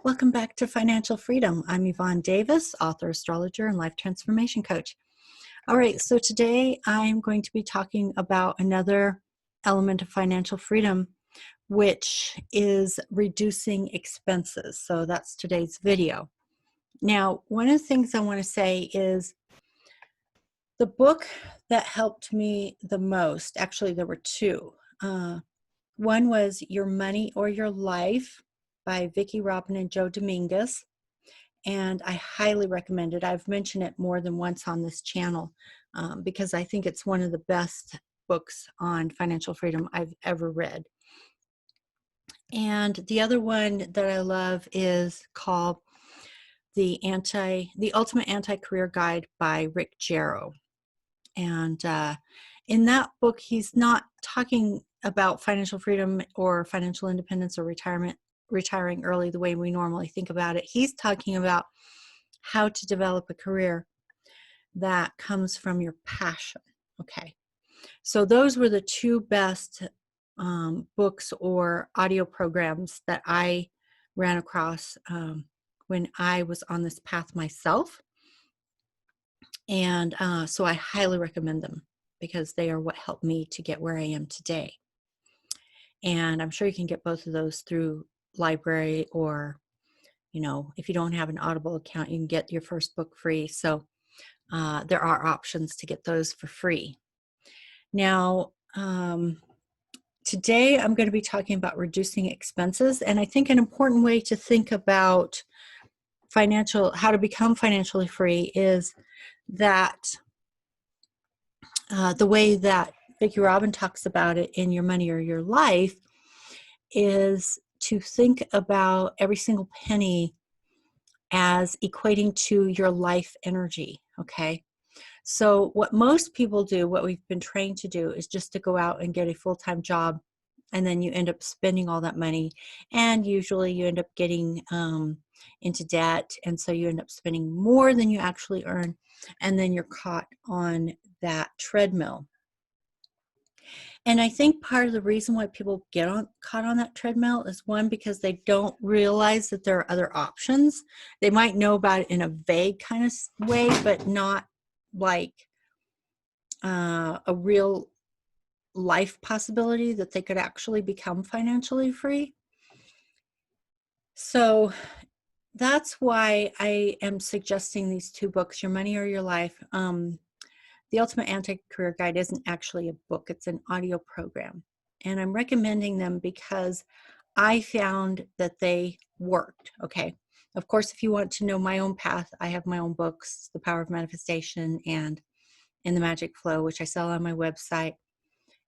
Welcome back to Financial Freedom. I'm Yvonne Davis, author, astrologer, and life transformation coach. All right, so today I'm going to be talking about another element of financial freedom, which is reducing expenses. So that's today's video. Now, one of the things I want to say is the book that helped me the most, actually, there were two. One was Your Money or Your Life by Vicki Robin and Joe Dominguez. And I highly recommend it. I've mentioned it more than once on this channel because I think it's one of the best books on financial freedom I've ever read. And the other one that I love is called The Ultimate Anti-Career Guide by Rick Jarrow. And in that book, he's not talking about financial freedom or financial independence or retiring early the way we normally think about it. He's talking about how to develop a career that comes from your passion. Okay. So those were the two best books or audio programs that I ran across when I was on this path myself. And so I highly recommend them because they are what helped me to get where I am today. And I'm sure you can get both of those through library, or, you know, if you don't have an Audible account, you can get your first book free. So there are options to get those for free. Now, today I'm going to be talking about reducing expenses. And I think an important way to think about how to become financially free is that the way that Vicki Robin talks about it in Your Money or Your Life is to think about every single penny as equating to your life energy, okay? So what most people do, what we've been trained to do, is just to go out and get a full-time job, and then you end up spending all that money, and usually you end up getting into debt, and so you end up spending more than you actually earn, and then you're caught on that treadmill. And I think part of the reason why people get caught on that treadmill is, one, because they don't realize that there are other options. They might know about it in a vague kind of way, but not like a real life possibility that they could actually become financially free. So that's why I am suggesting these two books, Your Money or Your Life. The Ultimate Anti-Career Guide isn't actually a book, it's an audio program. And I'm recommending them because I found that they worked, okay? Of course, if you want to know my own path, I have my own books, The Power of Manifestation and In the Magic Flow, which I sell on my website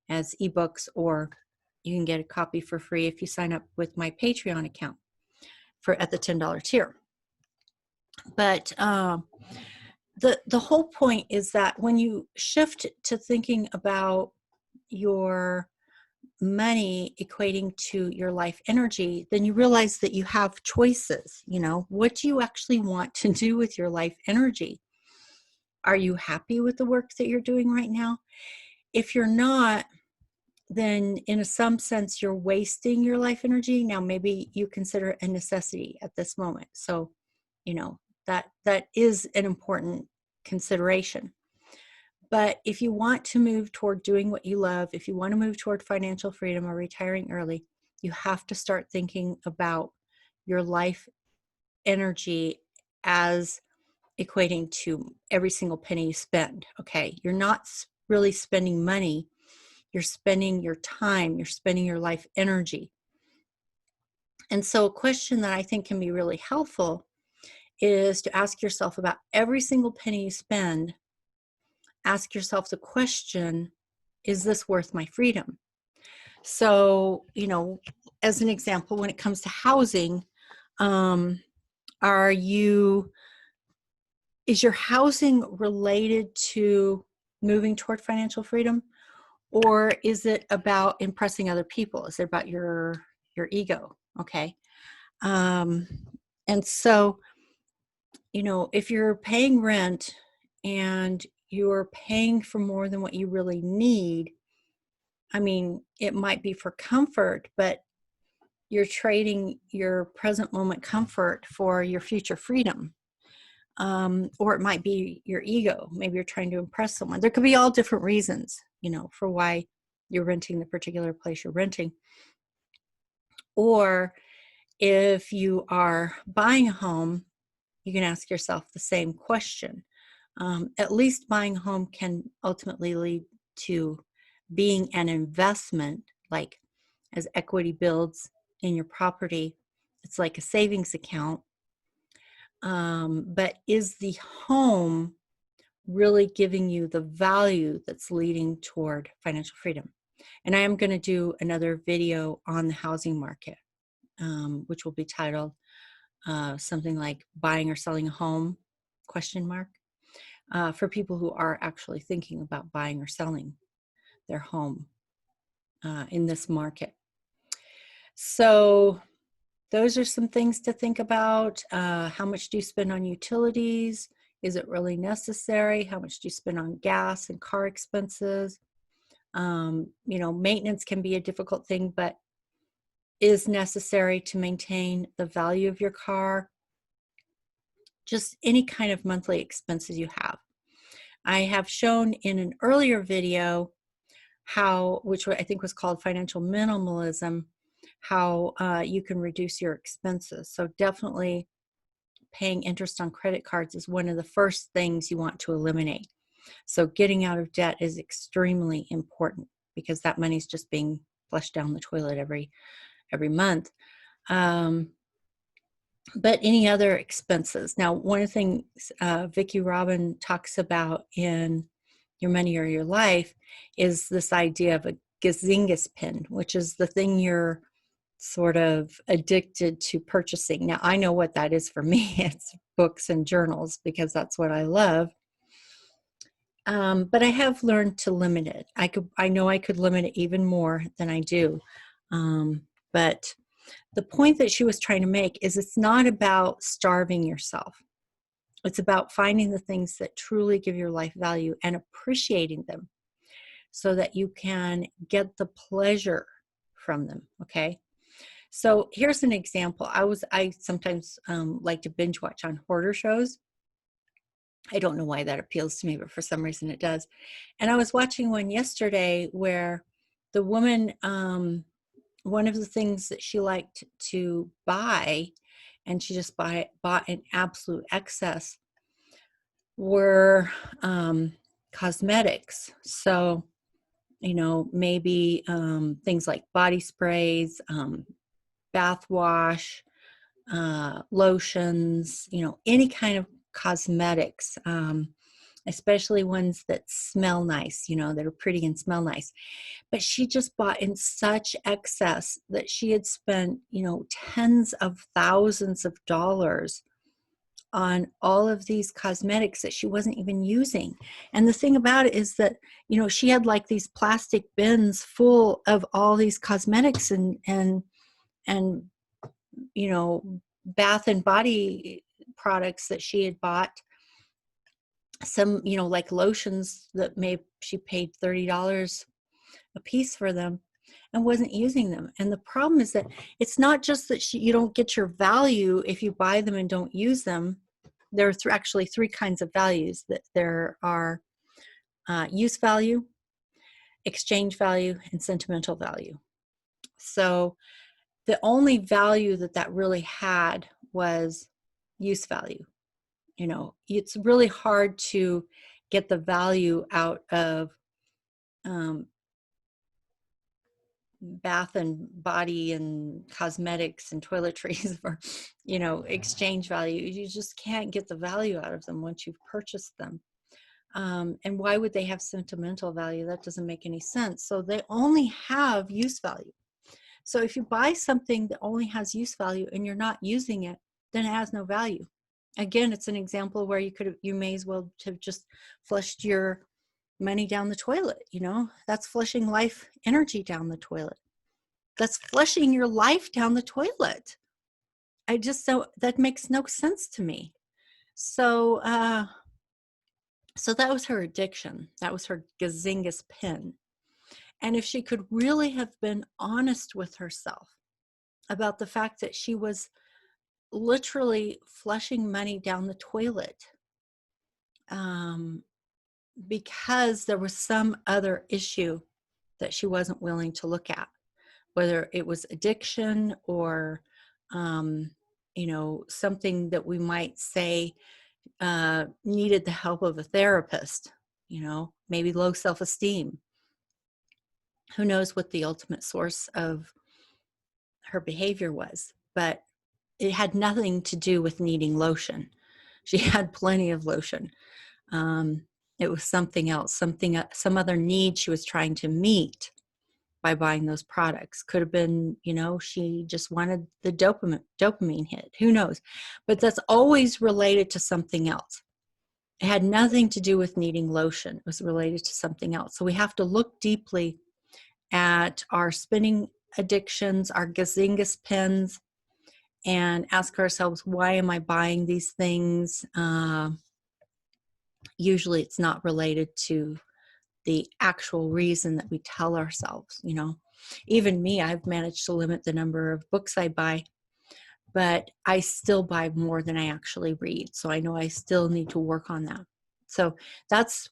as ebooks, or you can get a copy for free if you sign up with my Patreon account at the $10 tier. But the whole point is that when you shift to thinking about your money equating to your life energy, then you realize that you have choices. You know, what do you actually want to do with your life energy? Are you happy with the work that you're doing right now? If you're not, then in some sense you're wasting your life energy. Now, maybe you consider it a necessity at this moment. So, you know, that is an important consideration. But if you want to move toward doing what you love, if you want to move toward financial freedom or retiring early, you have to start thinking about your life energy as equating to every single penny you spend, okay? You're not really spending money. You're spending your time. You're spending your life energy. And so a question that I think can be really helpful is to ask yourself, about every single penny you spend, ask yourself the question, is this worth my freedom? So, you know, as an example, when it comes to housing, is your housing related to moving toward financial freedom? Or is it about impressing other people? Is it about your ego? Okay. And so, you know, if you're paying rent and you're paying for more than what you really need, I mean, it might be for comfort, but you're trading your present moment comfort for your future freedom. Or it might be your ego. Maybe you're trying to impress someone. There could be all different reasons, for why you're renting the particular place you're renting. Or if you are buying a home, you can ask yourself the same question. At least buying a home can ultimately lead to being an investment, like as equity builds in your property. It's like a savings account. But is the home really giving you the value that's leading toward financial freedom? And I am going to do another video on the housing market, which will be titled something like "Buying or Selling a Home?" For people who are actually thinking about buying or selling their home in this market. So those are some things to think about. How much do you spend on utilities? Is it really necessary? How much do you spend on gas and car expenses? Maintenance can be a difficult thing, but is necessary to maintain the value of your car. Just any kind of monthly expenses you have. I have shown in an earlier video which I think was called Financial Minimalism, how you can reduce your expenses. So definitely paying interest on credit cards is one of the first things you want to eliminate. So getting out of debt is extremely important because that money's just being flushed down the toilet every month. But any other expenses. Now, one of the things Vicki Robin talks about in Your Money or Your Life is this idea of a gazingas pin, which is the thing you're sort of addicted to purchasing. Now, I know what that is for me. It's books and journals because that's what I love. But I have learned to limit it. I know I could limit it even more than I do. But the point that she was trying to make is it's not about starving yourself. It's about finding the things that truly give your life value and appreciating them so that you can get the pleasure from them, okay? So here's an example. I sometimes like to binge watch on hoarder shows. I don't know why that appeals to me, but for some reason it does. And I was watching one yesterday where the woman, one of the things that she liked to buy, and she just bought in absolute excess, were cosmetics. So, maybe things like body sprays, bath wash, lotions, any kind of cosmetics, especially ones that smell nice, that are pretty and smell nice. But she just bought in such excess that she had spent, tens of thousands of dollars on all of these cosmetics that she wasn't even using. And the thing about it is that, she had like these plastic bins full of all these cosmetics and bath and body products that she had bought. Some, like lotions that she paid $30 a piece for them and wasn't using them. And the problem is that it's not just that you don't get your value if you buy them and don't use them. There are actually three kinds of values. That there are use value, exchange value, and sentimental value. So the only value that really had was use value. It's really hard to get the value out of bath and body and cosmetics and toiletries for, exchange value. You just can't get the value out of them once you've purchased them. And why would they have sentimental value? That doesn't make any sense. So they only have use value. So if you buy something that only has use value and you're not using it, then it has no value. Again, it's an example where you may as well have just flushed your money down the toilet. That's flushing life energy down the toilet. That's flushing your life down the toilet. That makes no sense to me. So that was her addiction. That was her gazingas pin. And if she could really have been honest with herself about the fact that she was literally flushing money down the toilet because there was some other issue that she wasn't willing to look at, whether it was addiction or, something that we might say needed the help of a therapist, maybe low self-esteem. Who knows what the ultimate source of her behavior was, but it had nothing to do with needing lotion. She had plenty of lotion. It was something else, some other need she was trying to meet by buying those products. Could have been, she just wanted the dopamine hit. Who knows? But that's always related to something else. It had nothing to do with needing lotion. It was related to something else. So we have to look deeply at our spending addictions, our gazingas pens, and ask ourselves, why am I buying these things? Usually it's not related to the actual reason that we tell ourselves, Even me, I've managed to limit the number of books I buy, but I still buy more than I actually read. So I know I still need to work on that. So that's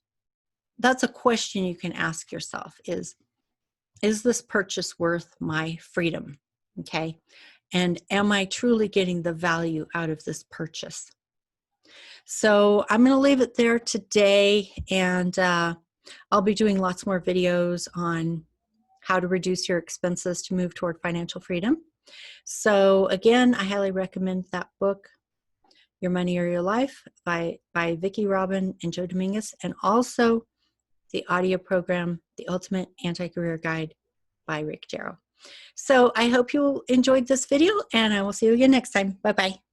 a question you can ask yourself is this purchase worth my freedom? Okay. And am I truly getting the value out of this purchase? So I'm going to leave it there today, and I'll be doing lots more videos on how to reduce your expenses to move toward financial freedom. So again, I highly recommend that book, Your Money or Your Life by Vicki Robin and Joe Dominguez, and also the audio program, The Ultimate Anti-Career Guide by Rick Jarrow. So I hope you enjoyed this video, and I will see you again next time. Bye-bye.